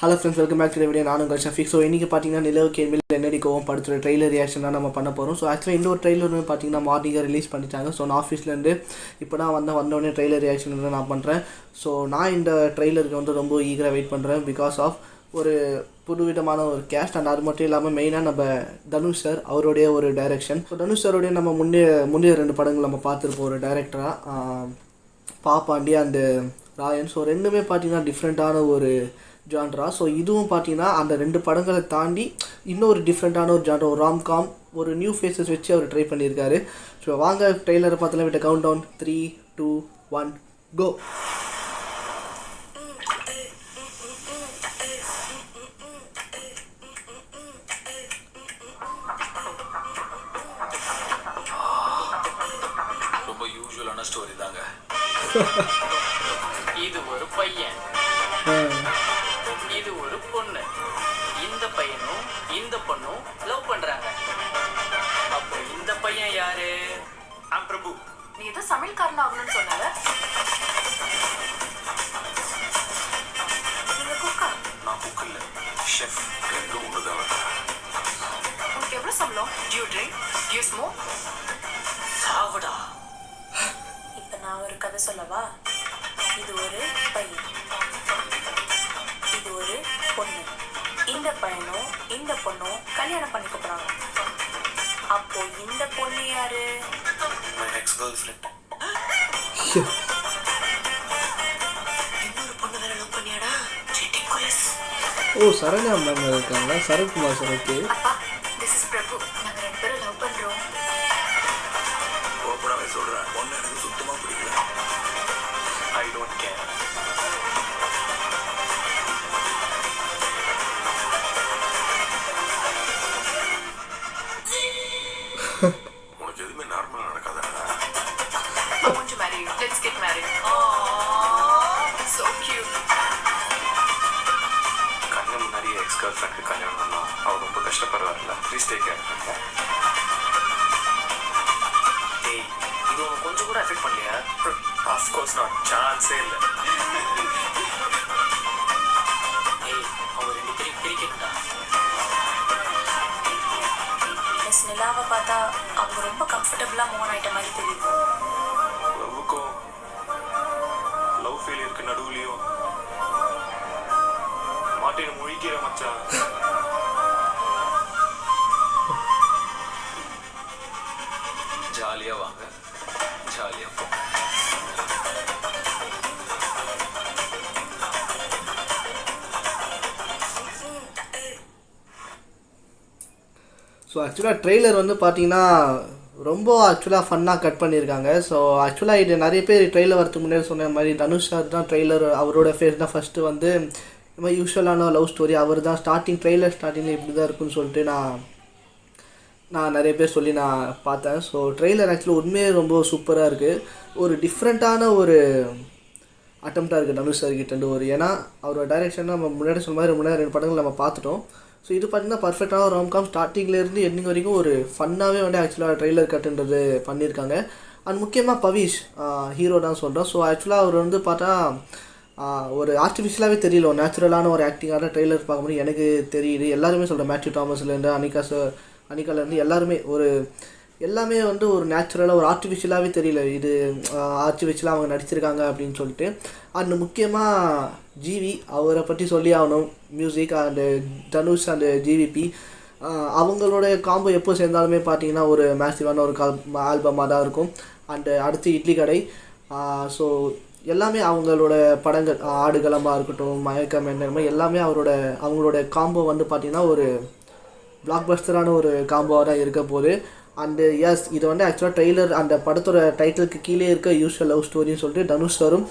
Hello friends, welcome back to the video. நான் உங்கள் Shafiq. So இன்றைக்கி பார்த்தீங்கன்னா நிலவுக்கு என்மேல் என்னடி கோவம் படத்தோட ட்ரெய்லர் ரியாக்ஷன் தான் நம்ம பண்ண போகிறோம். ஸோ ஆக்சுவலாக இந்த ஒரு ட்ரெய்லர் பார்த்தீங்கன்னா மார்னிங்காக ரிலீஸ் பண்ணிட்டாங்க. ஸோ நான் ஆஃபீஸ்லேருந்து இப்போ தான் வந்தோடனே ட்ரெய்லர் ரியாக்ஷன் வந்து நான் பண்ணுறேன். ஸோ நான் இந்த ட்ரெய்லருக்கு வந்து ரொம்ப ஈகராக வெயிட் பண்ணுறேன். பிகாஸ் ஆஃப் ஒரு புதுவிதமான ஒரு கேஸ்ட் அண்ட் அது மட்டும் இல்லாமல் மெயினாக நம்ம தனுஷ் சார் அவருடைய ஒரு டைரக்ஷன். ஸோ தனுஷ் சாருடைய நம்ம முன்னே 2 படங்கள் நம்ம பார்த்துருப்போம் ஒரு டைரக்டராக, பாப்பாண்டி அண்டு ராயன். ஸோ ரெண்டுமே பார்த்தீங்கன்னா டிஃப்ரெண்ட்டான ஒரு ஜான்ரா. ஸோ இதுவும் பார்த்தீங்கன்னா அந்த 2 படங்களை தாண்டி இன்னொரு டிஃப்ரெண்ட்டான ஒரு ஜான்ரா, ஒரு ராம்காம், ஒரு நியூ ஃபேஸஸ் வச்சு அவர் ட்ரை பண்ணியிருக்காரு. ஸோ வாங்க ட்ரெய்லரை பார்த்தலாம். விட்ட கவுண்ட் டவுன் 3, 2, 1 கோ. ரொம்ப யூசுவலான ஸ்டோரி தாங்க. இது ஒரு பையன், இது ஒரு பொண்ணு. இந்த பையனும் இந்த பொண்ணும் லவ் பண்றாங்க. அப்போ இந்த பையன் யாரு? பிரபு. நீ ஏதோ சமையல்காரன் ஆகணும்னு சொன்னால. நீங்க குக்கா? நான் குக் இல்ல, ஷெஃப். ரெண்டும் ஒண்ணுதான். உனக்கு எவ்வளவு சம்பளம்? Do you drink? Do you smoke? சாவடா. இப்ப நான் ஒரு கதை சொல்லவா? இது ஒரு பையன், இது ஒரு பொண்ணு. இந்த பையனும் இந்த பொண்ணும் கல்யாணம் பண்ணிக்க போறாங்க. அப்போ இந்த பொண்ணு யாரு? My ex-girlfriend. இன்னொரு பொண்ணு வேற லவ் பண்ணியாடா? ridiculous. ஓ, சரண்யா மேம் இருக்காங்களா? சரத்குமார் சார். ஓகே. அப்பா, this is பிரபு. நாங்க 2 பேரும் லவ் பண்றோம். கோபப்படாம சொல்றேன், பொண்ணு எனக்கு சுத்தமா பிடிக்கல. I don't care. உனக்கு எதுவுமே நார்மலா நடக்காதா? I want to marry you. Let's get married. Aww, so cute. கண்ணு முன்னாடி எக்ஸ் கேர்ள் ஃப்ரெண்டுக்கு கல்யாணம் பண்ணோம். அவ ரொம்ப கஷ்டப்படுவார்ல. Please take care. ஏய், இது உனக்கு கொஞ்சம் கூட எஃபெக்ட் பண்ணலையா? Of course not. சான்ஸே இல்லை. ஏய், அவங்க 2 பேரும் பிரிக்கணும்டா. மிஸ் நிலாவை பார்த்தா அவங்க ரொம்ப கம்ஃபர்டபுளாக மூவ் ஆயிட்ட மாதிரி தெரியுது. லவ்வுக்கும் லவ் ஃபெயிலியருக்கு நடுவுலையும் மாட்டின முழிக்கிற மச்சான். ஜாலியா வாங்க, ஜாலியா போ. ஸோ ஆக்சுவலாக ட்ரெய்லர் வந்து பார்த்தீங்கன்னா ரொம்ப ஆக்சுவலாக ஃபன்னாக கட் பண்ணியிருக்காங்க. ஸோ ஆக்சுவலாக இது நிறைய பேர் ட்ரெய்லர் வரதுக்கு முன்னாடி சொன்ன மாதிரி தனுஷ் சார் தான் ட்ரெய்லர், அவரோட ஃபேஸ் தான் ஃபஸ்ட்டு வந்து இந்த மாதிரி யூஸ்வலான லவ் ஸ்டோரி அவர் தான் ட்ரெய்லர் ஸ்டார்டிங்கில் இப்படி தான் இருக்குன்னு சொல்லிட்டு நான் நிறைய பேர் சொல்லி நான் பார்த்தேன். ஸோ ட்ரெய்லர் ஆக்சுவலாக உண்மையே ரொம்ப சூப்பராக இருக்குது. ஒரு டிஃப்ரெண்ட்டான ஒரு அட்டம்ப்டாக இருக்குது தனுஷ் சார்கிட்ட ஒரு. ஏன்னா அவரோட டைரெக்ஷன் நம்ம முன்னாடி சொன்ன மாதிரி முன்னாடி 2 படங்கள் நம்ம பார்த்துட்டோம். ஸோ இது பார்த்தீங்கன்னா பர்ஃபெக்டான ராம்காம், ஸ்டார்டிங்லேருந்து எண்டிங் வரைக்கும் ஒரு ஃபன்னாகவே வந்து ஆக்சுவலாக ட்ரெய்லர் கட்டுன்றது பண்ணியிருக்காங்க. அண்ட் முக்கியமாக பவிஷ் ஹீரோ தான் சொல்கிறோம். ஸோ ஆக்சுவலாக அவர் வந்து பார்த்தா ஒரு ஆர்டிஃபிஷியலாகவே தெரியல, ஒரு நேச்சுரலான ஒரு ஆக்டிங்கான ட்ரெய்லர் பார்க்கும்போது எனக்கு தெரியுது. எல்லாருமே சொல்கிறேன், மேத்யூ தாமஸ்லேருந்து அனிகாலேருந்து எல்லாமே வந்து ஒரு நேச்சுரலாக ஒரு ஆர்டிஃபிஷியலாகவே தெரியல. இது ஆர்டிஃபிஷியலாக அவங்க நடிச்சிருக்காங்க அப்படின்னு சொல்லிட்டு. அண்ட் முக்கியமாக ஜிவி, அவரை பற்றி சொல்லி ஆகணும். Music and Dhanush and GVP அவங்களோட காம்போ எப்போ சேர்ந்தாலுமே பார்த்தீங்கன்னா ஒரு மேசிவான ஒரு ஆல்பமாக தான் இருக்கும். அண்டு அடுத்து இட்லி கடை. ஸோ எல்லாமே அவங்களோட படங்கள், ஆடுகளமாக இருக்கட்டும், மயக்கம் என்ன எல்லாமே அவங்களோட காம்போ வந்து பார்த்திங்கன்னா ஒரு பிளாக் பஸ்டரான ஒரு காம்போவாக தான் இருக்க போகுது. அண்டு எஸ், இது வந்து ஆக்சுவலாக ட்ரெய்லர் அந்த படத்தோட டைட்டிலுக்கு கீழே இருக்க யூஸ்வல் லவ் ஸ்டோரின்னு சொல்லிட்டு தனுஷ் சாரும்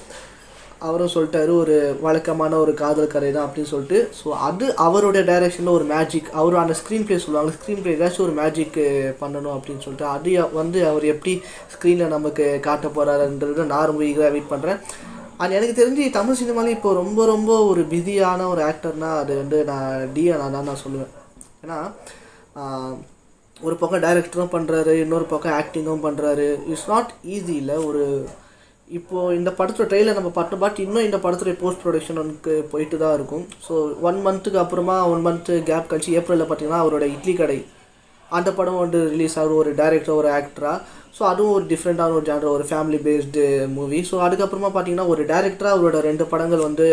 அவரும் சொல்லிட்டாரு, ஒரு வழக்கமான ஒரு காதல் கதை தான் அப்படின்னு சொல்லிட்டு. ஸோ அது அவருடைய டைரெக்ஷனில் ஒரு மேஜிக், அவர் அந்த ஸ்க்ரீன் ப்ளே சொல்லுவாங்க, ஸ்க்ரீன் ப்ளே ஏதாச்சும் ஒரு மேஜிக் பண்ணணும் அப்படின்னு சொல்லிட்டு அது வந்து அவர் எப்படி ஸ்க்ரீனில் நமக்கு காட்ட போகிறாருன்றது நான் ரொம்ப ஈகராக வெயிட் பண்ணுறேன். அது எனக்கு தெரிஞ்சு தமிழ் சினிமாலேயும் இப்போ ரொம்ப ரொம்ப ஒரு பிஸியான ஒரு ஆக்டர்னால் அது வந்து நான் தான் சொல்லுவேன். ஏன்னா ஒரு பக்கம் டைரக்டரும் பண்ணுறாரு, இன்னொரு பக்கம் ஆக்டிங்கும் பண்ணுறாரு. இட்ஸ் நாட் ஈஸி இல்லை. ஒரு இப்போது இந்த படத்தோட ட்ரெயிலர் நம்ம பார்த்தோம், பட் இன்னும் இந்த படத்துடைய போஸ்ட் ப்ரொடக்ஷன் வந்து போயிட்டு தான் இருக்கும். ஸோ 1 மந்த்துக்கு அப்புறமா 1 மந்த்து கேப் கழிச்சு ஏப்ரலில் பார்த்தீங்கன்னா அவரோட இட்லி கடை அந்த படம் வந்து ரிலீஸ் ஆகும், ஒரு டைரக்டர் ஒரு ஆக்டராக. ஸோ அதுவும் ஒரு டிஃப்ரெண்ட்டான ஒரு ஜானர், ஒரு ஃபேமிலி பேஸ்டு மூவி. ஸோ அதுக்கப்புறமா பார்த்தீங்கன்னா ஒரு டேரக்டராக அவரோட 2 படங்கள் வந்து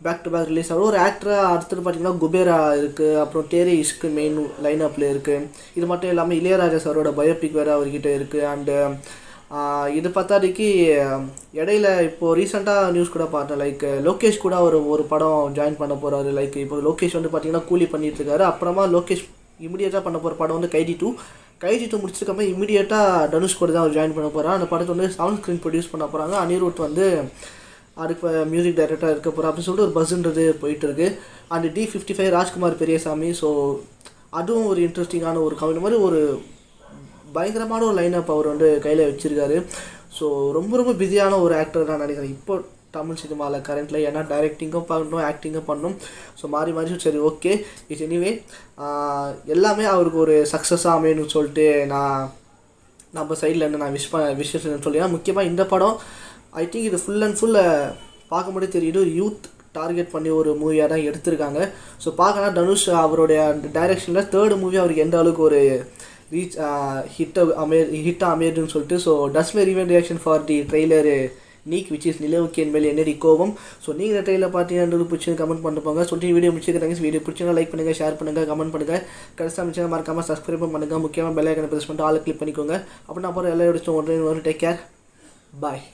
பேக் டு பேக் ரிலீஸ் ஆகும். ஒரு ஆக்டராக அடுத்தது பார்த்தீங்கன்னா குபேரா இருக்குது, அப்புறம் டேரி இஷ்கு மெயின் லைனப்பில் இருக்குது. இது மட்டும் இல்லாமல் இளையராஜா சாரோட பயோபிக் வேறு அவர்கிட்ட இருக்குது. அண்டு இது பார்த்தாடிக்கு இடையில இப்போது ரீசெண்டாக நியூஸ் கூட பார்த்தேன், லைக் லோகேஷ் கூட ஒரு படம் ஜாயின் பண்ண போகிறாரு. லைக் இப்போ லோகேஷ் வந்து பார்த்தீங்கன்னா கூலி பண்ணிகிட்ருக்காரு. அப்புறமா லோகேஷ் இமிடியேட்டாக பண்ண போகிற படம் வந்து கைதி 2 முடிச்சிருக்கப்ப இமிடியேட்டாக தனுஷ் கூட தான் அவர் ஜாயின் பண்ண போகிறார். அந்த படத்தை வந்து சவுண்ட் ஸ்க்ரீன் ப்ரொடியூஸ் பண்ண போகிறாங்க. அனிருத் வந்து அதுக்கு மியூசிக் டைரக்டராக இருக்க போகிறோம் அப்படின்னு சொல்லிட்டு ஒரு பஸ்ன்றது போயிட்டுருக்கு. And D55 Rajkumar Periyasamy. So அதுவும் ஒரு இன்ட்ரெஸ்டிங்கான ஒரு இந்த மாதிரி ஒரு பயங்கரமான ஒரு லைனப் அவர் வந்து கையில் வச்சுருக்காரு. ஸோ ரொம்ப பிஸியான ஒரு ஆக்டர் நான் நினைக்கிறேன் இப்போ தமிழ் சினிமாவில் கரண்ட்டில். ஏன்னா டைரக்டிங்கும் பண்ணணும், ஆக்டிங்கும் பண்ணணும். ஸோ மாறி சரி ஓகே. இட்ஸ் எனிவே எல்லாமே அவருக்கு ஒரு சக்ஸஸாக அமையணும்னு சொல்லிட்டு நம்ம சைட்லேருந்து நான் விஷயம் சொல்லி. முக்கியமாக இந்த படம் ஐ திங்க் இது ஃபுல் அண்ட் ஃபுல் பார்க்கும்போதே தெரியுது யூத் டார்கெட் பண்ணி ஒரு மூவியாக தான் எடுத்திருக்காங்க. ஸோ பார்க்கலாம் தனுஷ் அவருடைய அந்த டைரெக்ஷனில் 3rd மூவி அவருக்கு எந்த அளவுக்கு ஒரு ஹிட்டாக அமையுதுன்னு சொல்லிட்டு. ஸோ டஸ் மை ரிவன் ரியாக்ஷன் ஃபார் தி ட்ரெய்லர் நீக் விச் இஸ் நிலவுக்கு என் மேல் என்னடி கோபம். ஸோ நீங்கள் ட்ரெயிலில் பார்த்தீங்கன்னா பிடிச்சி கமெண்ட் பண்ணிட்டு போங்க. சொல்லிட்டு வீடியோ முடிச்சுக்கிறாங்க. வீடியோ பிடிச்சினா லைக் பண்ணுங்கள், ஷேர் பண்ணுங்கள், கமெண்ட் பண்ணுங்கள். கடைசியாக மிச்சம் மறக்காமல் சப்ஸ்கிரைப் பண்ணுங்கள். முக்கியமாக பெல் ஐக்கனை ப்ரெஸ் பண்ணிட்டு ஆளை கிளிக் பண்ணிக்கோங்க. அப்படின்னா அப்புறம் எல்லா இடத்தும் ஒன்று டேக் கேர், பாய்.